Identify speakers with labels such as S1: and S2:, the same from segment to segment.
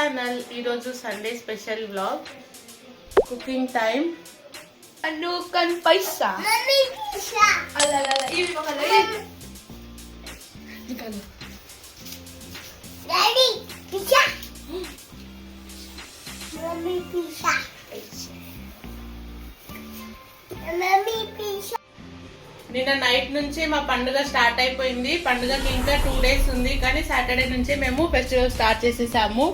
S1: Channel. ఈరోజు Sunday special vlog, cooking time.
S2: Anukan paisa. Mami pisa. Alala, iwi mo kalay. Ikaw. Daddy, pisa. Mami pisa. Mami pisa.
S1: నిన్న night నుంచే మా పండుగ start అయిపోయింది. పండుగకి ఇంకా 2 days ఉంది, కానీ సాటర్డే నుంచే మేము ఫెస్టివల్ స్టార్ట్ చేసేసాము.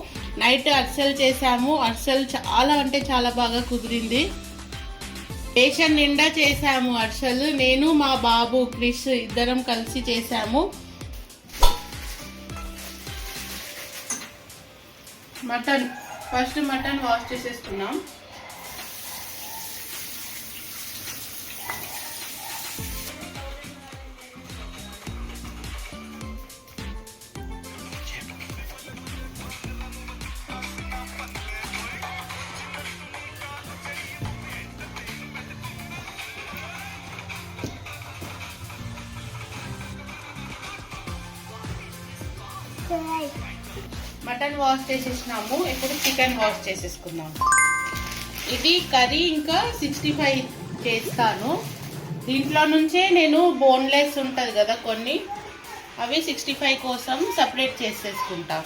S1: నైట్ అర్సల్ చేసాము. అర్సల్ చాలా అంటే చాలా బాగా కుదిరింది. రేషన్ నిండా చేసాము అర్సలు. నేను మా బాబు క్రిష్ ఇద్దరం కలిసి చేసాము. ఫస్ట్ మటన్ వాష్ చేసేసుకున్నాం. మటన్ వాష్ చేసేసినాము. ఇప్పుడు చికెన్ వాష్ చేసేసుకుందాం. ఇది కర్రీ ఇంకా 65 చేస్తాను. దీంట్లో నుంచే నేను బోన్లెస్ ఉంటుంది కదా కొన్ని, అవి 65 కోసం సపరేట్ చేసేసుకుంటా.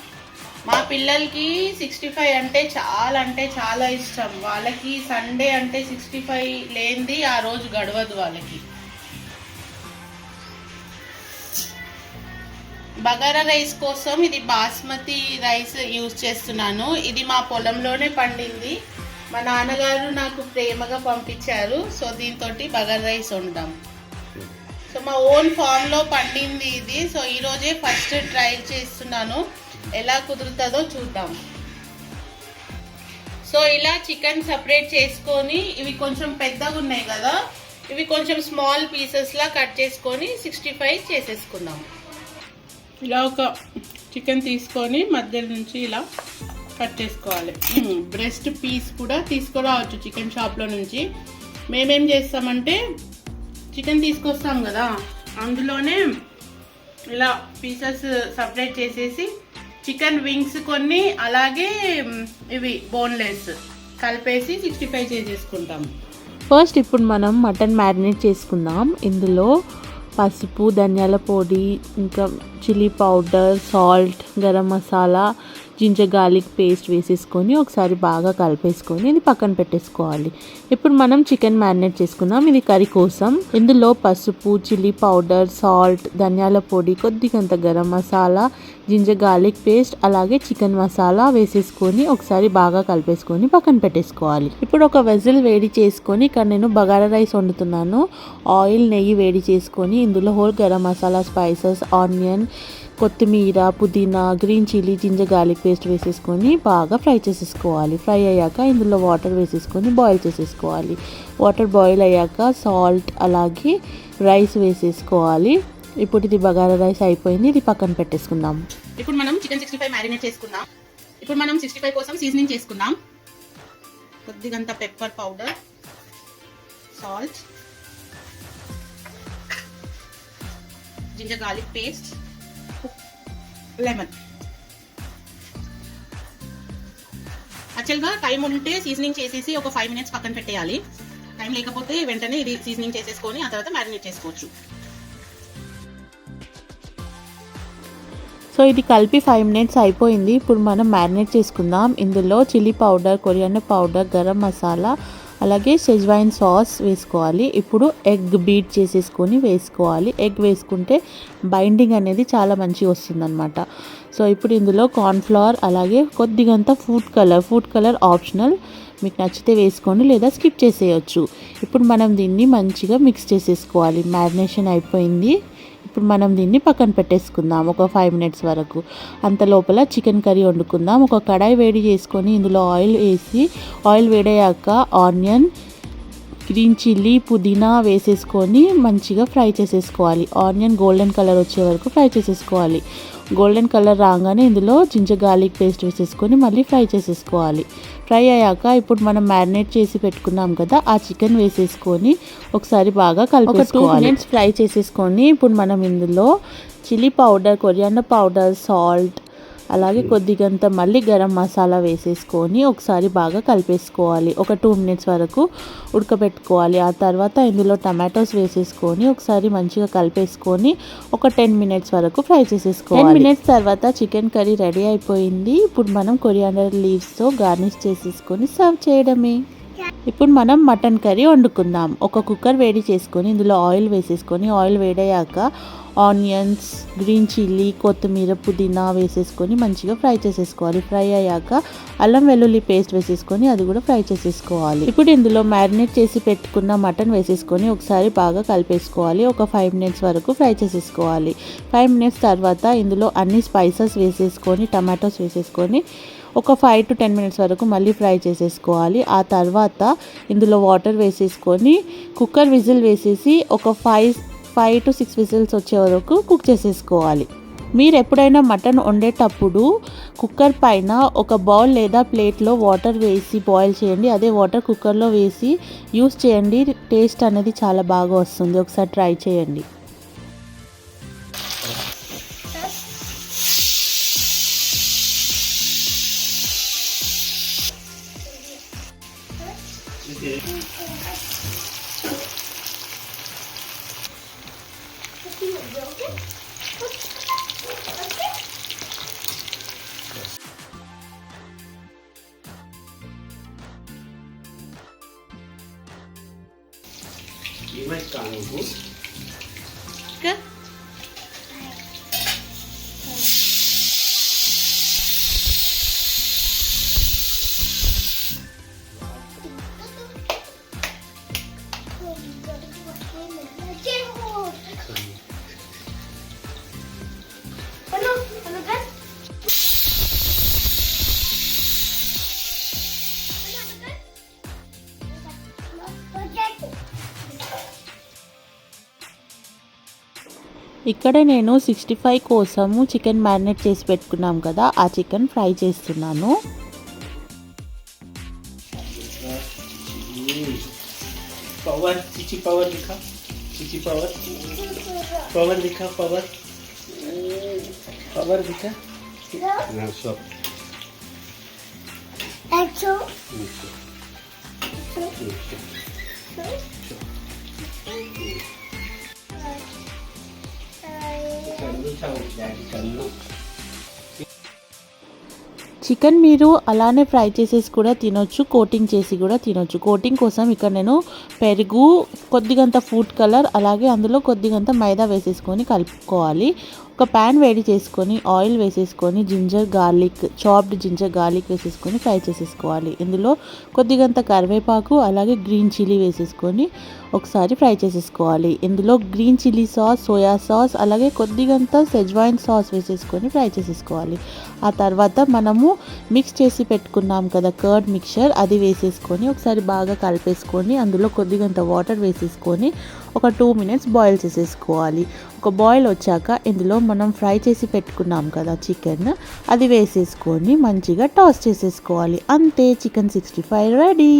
S1: మా పిల్లలకి 65 అంటే చాలా ఇష్టం. వాళ్ళకి సండే అంటే 65 లేనిది ఆ రోజు గడవదు వాళ్ళకి. బగారా రైస్ కోసం ఇది బాస్మతి రైస్ యూజ్ చేస్తున్నాను. ఇది మా పొలంలోనే పండింది. మా నాన్నగారు నాకు ప్రేమగా పంపించారు. సో దీంతో బగారా రైస్ వండాం. సో మా ఓన్ ఫామ్లో పండింది ఇది. సో ఈరోజే ఫస్ట్ ట్రై చేస్తున్నాను, ఎలా కుదురుతుందో చూద్దాం. సో ఇలా చికెన్ సపరేట్ చేసుకొని, ఇవి కొంచెం పెద్దగా ఉన్నాయి కదా, ఇవి కొంచెం స్మాల్ పీసెస్లా కట్ చేసుకొని 65 చేసేసుకుందాం. ఇలా ఒక చికెన్ తీసుకొని మధ్య నుంచి ఇలా కట్ చేసుకోవాలి. బ్రెస్ట్ పీస్ కూడా తీసుకురావచ్చు చికెన్ షాప్లో నుంచి. మేమేం చేస్తామంటే చికెన్ తీసుకొస్తాం కదా, అందులోనే ఇలా పీసెస్ సపరేట్ చేసేసి చికెన్ వింగ్స్ కొన్ని, అలాగే ఇవి బోన్లెస్ కలిపేసి 65 చేసేసుకుంటాం.
S3: ఫస్ట్ ఇప్పుడు మనం మటన్ మ్యారినేట్ చేసుకుందాం. ఇందులో పసుపు, ధనియాల పొడి, ఇంకా chilli powder, salt, garam masala, ginger garlic paste వేసేసుకొని ఒకసారి బాగా కలిపేసుకొని ఇది పక్కన పెట్టేసుకోవాలి. ఇప్పుడు మనం చికెన్ మ్యారినేట్ చేసుకుందాం. ఇది కర్రీ కోసం. ఇందులో పసుపు, చిల్లీ పౌడర్, సాల్ట్, ధనియాల పొడి, కొద్దిగంత garam masala, ginger garlic paste, అలాగే చికెన్ మసాలా వేసేసుకొని ఒకసారి బాగా కలిపేసుకొని పక్కన పెట్టేసుకోవాలి. ఇప్పుడు ఒక వెజిల్ వేడి చేసుకొని, ఇక్కడ నేను బగారా రైస్ వండుతున్నాను. ఆయిల్, నెయ్యి వేడి చేసుకొని ఇందులో whole garam masala, spices, onion, కొత్తిమీర, పుదీనా, green chilli, ginger garlic paste వేసేసుకొని బాగా ఫ్రై చేసేసుకోవాలి. ఫ్రై అయ్యాక ఇందులో వాటర్ వేసేసుకొని బాయిల్ చేసేసుకోవాలి. వాటర్ బాయిల్ అయ్యాక సాల్ట్, అలాగే రైస్ వేసేసుకోవాలి. ఇప్పుడు ఇది బగారా రైస్ అయిపోయింది. ఇది పక్కన పెట్టేసుకుందాం.
S1: ఇప్పుడు మనం చికెన్ 65 మ్యారినేట్ చేసుకుందాం. ఇప్పుడు మనం 65 కోసం సీజనింగ్ చేసుకుందాం. కొద్దిగంత pepper powder, salt, ginger garlic paste, lemon. యాక్చువల్గా టైం ఉంటే సీజనింగ్ చేసేసి ఒక 5 minutes పక్కన పెట్టేయాలి. టైం లేకపోతే వెంటనే ఇది సీజనింగ్ చేసేసుకొని ఆ తర్వాత మ్యారినేట్ చేసుకోవచ్చు.
S3: సో ఇది కలిపి 5 minutes అయిపోయింది. ఇప్పుడు మనం మ్యారినేట్ చేసుకుందాం. ఇందులో chilli powder, coriander powder, garam masala, అలాగే షెజ్వాన్ సాస్ వేసుకోవాలి. ఇప్పుడు ఎగ్ బీట్ చేసేసుకొని వేసుకోవాలి. ఎగ్ వేసుకుంటే బైండింగ్ అనేది చాలా మంచిగా వస్తుందన్నమాట. సో ఇప్పుడు ఇందులో కార్న్ఫ్లవర్, అలాగే కొద్దిగంత ఫుడ్ కలర్ ఆప్షనల్, మీకు నచ్చితే వేసుకోండి లేదా స్కిప్ చేసేయచ్చు. ఇప్పుడు మనం దీన్ని మంచిగా మిక్స్ చేసేసుకోవాలి. మ్యారినేషన్ అయిపోయింది. ఇప్పుడు మనం దీన్ని పక్కన పెట్టేసుకుందాం ఒక 5 minutes వరకు. అంత లోపల చికెన్ కర్రీ వండుకుందాం. ఒక కడాయి వేడి చేసుకొని ఇందులో ఆయిల్ వేసి, ఆయిల్ వేడయ్యాక ఆనియన్, గ్రీన్ చిల్లీ, పుదీనా వేసేసుకొని మంచిగా ఫ్రై చేసేసుకోవాలి. ఆనియన్ గోల్డెన్ కలర్ వచ్చే వరకు ఫ్రై చేసేసుకోవాలి. గోల్డెన్ కలర్ రాగానే ఇందులో జింజర్ గార్లిక్ పేస్ట్ వేసేసుకొని మళ్ళీ ఫ్రై చేసేసుకోవాలి. ఫ్రై అయ్యాక ఇప్పుడు మనం మ్యారినేట్ చేసి పెట్టుకున్నాం కదా, ఆ చికెన్ వేసేసుకొని ఒకసారి బాగా కలిపేసుకోవాలి. 2 minutes ఫ్రై చేసేసుకొని ఇప్పుడు మనం ఇందులో chilli powder, coriander powder, salt, అలాగే కొద్దిగంత మళ్ళీ గరం మసాలా వేసేసుకొని ఒకసారి బాగా కలిపేసుకోవాలి. ఒక 2 మినిట్స్ వరకు ఉడకబెట్టుకోవాలి. ఆ తర్వాత ఇందులో టమాటోస్ వేసేసుకొని ఒకసారి మంచిగా కలిపేసుకొని ఒక 10 మినిట్స్ వరకు ఫ్రై చేసేసుకోవాలి. 10 మినిట్స్ తర్వాత చికెన్ కర్రీ రెడీ అయిపోయింది. ఇప్పుడు మనం కొరియాండర్ లీవ్స్తో గార్నిష్ చేసేసుకొని సర్వ్ చేయడమే. ఇప్పుడు మనం మటన్ కర్రీ వండుకుందాం. ఒక కుక్కర్ వేడి చేసుకొని ఇందులో ఆయిల్ వేసేసుకొని ఆయిల్ వేడయ్యాక ఆనియన్స్, గ్రీన్ చిల్లీ, కొత్తిమీర, పుదీనా వేసేసుకొని మంచిగా ఫ్రై చేసేసుకోవాలి. ఫ్రై అయ్యాక అల్లం వెల్లుల్లి పేస్ట్ వేసేసుకొని అది కూడా ఫ్రై చేసేసుకోవాలి. ఇప్పుడు ఇందులో మ్యారినేట్ చేసి పెట్టుకున్న మటన్ వేసేసుకొని ఒకసారి బాగా కలిపేసుకోవాలి. ఒక 5 మినిట్స్ వరకు ఫ్రై చేసేసుకోవాలి. 5 మినిట్స్ తర్వాత ఇందులో అన్ని స్పైసెస్ వేసేసుకొని టమాటోస్ వేసేసుకొని ఒక 5 to 10 మినిట్స్ వరకు మళ్ళీ ఫ్రై చేసేసుకోవాలి. ఆ తర్వాత ఇందులో వాటర్ వేసేసుకొని కుక్కర్ విజిల్ వేసేసి ఒక 5 to 6 విజిల్స్ వచ్చే వరకు కుక్ చేసేసుకోవాలి. మీరు ఎప్పుడైనా మటన్ వండేటప్పుడు కుక్కర్ పైన ఒక బౌల్ లేదా ప్లేట్లో వాటర్ వేసి బాయిల్ చేయండి. అదే వాటర్ కుక్కర్లో వేసి యూస్ చేయండి. టేస్ట్ అనేది చాలా బాగా వస్తుంది. ఒకసారి ట్రై చేయండి.
S1: ఇంకా
S3: ఇక్కడ నేను 65 కోసము చికెన్ మ్యారినేట్ చేసి పెట్టుకున్నాం కదా, ఆ చికెన్ ఫ్రై చేస్తున్నాను.
S4: पावर चिची पावर दिखा, चिची पावर पावर दिखा, पावर पावर दिखा ना सब
S2: एक्चो
S3: చికెన్ మీరు అలానే ఫ్రై చేసేసి కూడా తినొచ్చు, కోటింగ్ చేసి కూడా తినొచ్చు. కోటింగ్ కోసం ఇక్కడ నేను పెరుగు, కొద్దిగంత ఫుడ్ కలర్, అలాగే అందులో కొద్దిగంత మైదా వేసేసుకొని కలుపుకోవాలి. ఒక ప్యాన్ వేడి చేసుకొని ఆయిల్ వేసేసుకొని చాప్డ్ జింజర్ గార్లిక్ వేసేసుకొని ఫ్రై చేసేసుకోవాలి. ఇందులో కొద్దిగంత కరివేపాకు, అలాగే గ్రీన్ చిల్లీ వేసేసుకొని ఒకసారి ఫ్రై చేసేసుకోవాలి. ఇందులో green chilli sauce, soya sauce, అలాగే కొద్దిగంత సెజ్వాయిన్ సాస్ వేసేసుకొని ఫ్రై చేసేసుకోవాలి. ఆ తర్వాత మనము మిక్స్ చేసి పెట్టుకున్నాం కదా కర్డ్ మిక్చర్, అది వేసేసుకొని ఒకసారి బాగా కలిపేసుకొని అందులో కొద్దిగంత వాటర్ వేసేసుకొని ఒక 2 మినిట్స్ బాయిల్ చేసేసుకోవాలి. ఒక బాయిల్ వచ్చాక ఇందులో మనం ఫ్రై చేసి పెట్టుకున్నాం కదా చికెన్, అది వేసేసుకొని మంచిగా టాస్ చేసేసుకోవాలి. అంతే, చికెన్ 65 రెడీ.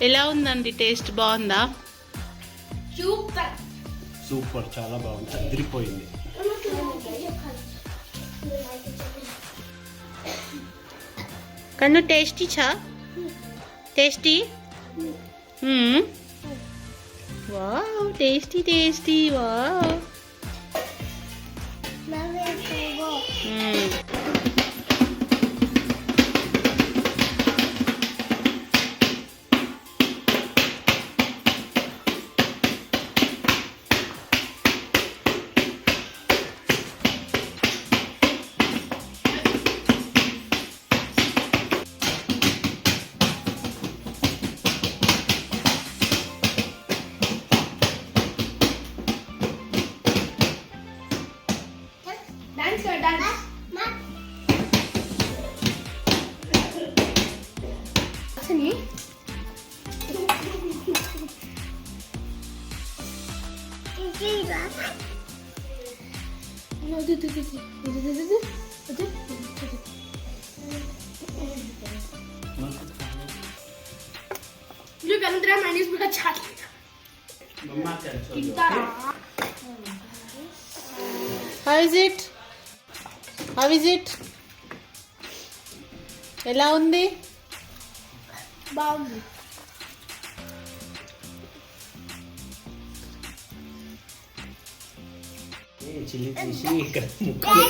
S1: ఎలా ఉందండి? టేస్ట్ బాగుందా?
S2: సూపర్
S4: సూపర్, చాలా బాగుంది, అదిరిపోయింది.
S1: కన్ను టేస్టీ చా? Tasty? Wow, tasty tasty, wow.
S2: Dance कर डांस सुनिए जो गंदरा मैंने इसमें अच्छा
S4: मम्मा क्या
S2: कितना
S1: హౌ ఇస్ ఇట్ ఎలా ఉంది?
S2: బాగుంది.
S4: చిల్లి తీసి ఇక్కడ ముక్కలు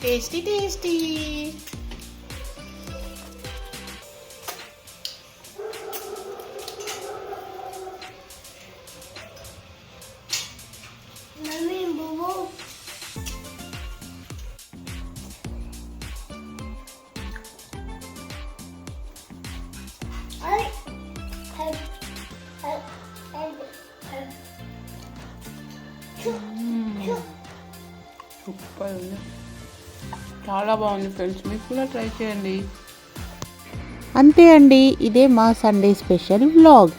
S1: టేస్టీ టేస్టీ. సూపర్ ఉంది, చాలా బాగుంది ఫ్రెండ్స్, మీరు కూడా ట్రై చేయండి.
S3: అంతే అండి, ఇదే మా సండే స్పెషల్ వ్లాగ్.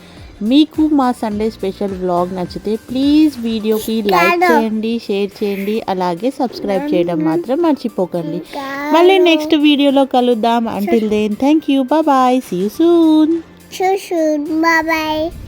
S3: మీకు మా సండే స్పెషల్ వ్లాగ్ నచ్చితే ప్లీజ్ వీడియోకి లైక్ చేయండి, షేర్ చేయండి, అలాగే సబ్స్క్రైబ్ చేయడం మాత్రం మర్చిపోకండి. మళ్ళీ నెక్స్ట్ వీడియోలో కలుద్దాం. Until then thank you, bye, see you soon.
S2: Bye bye.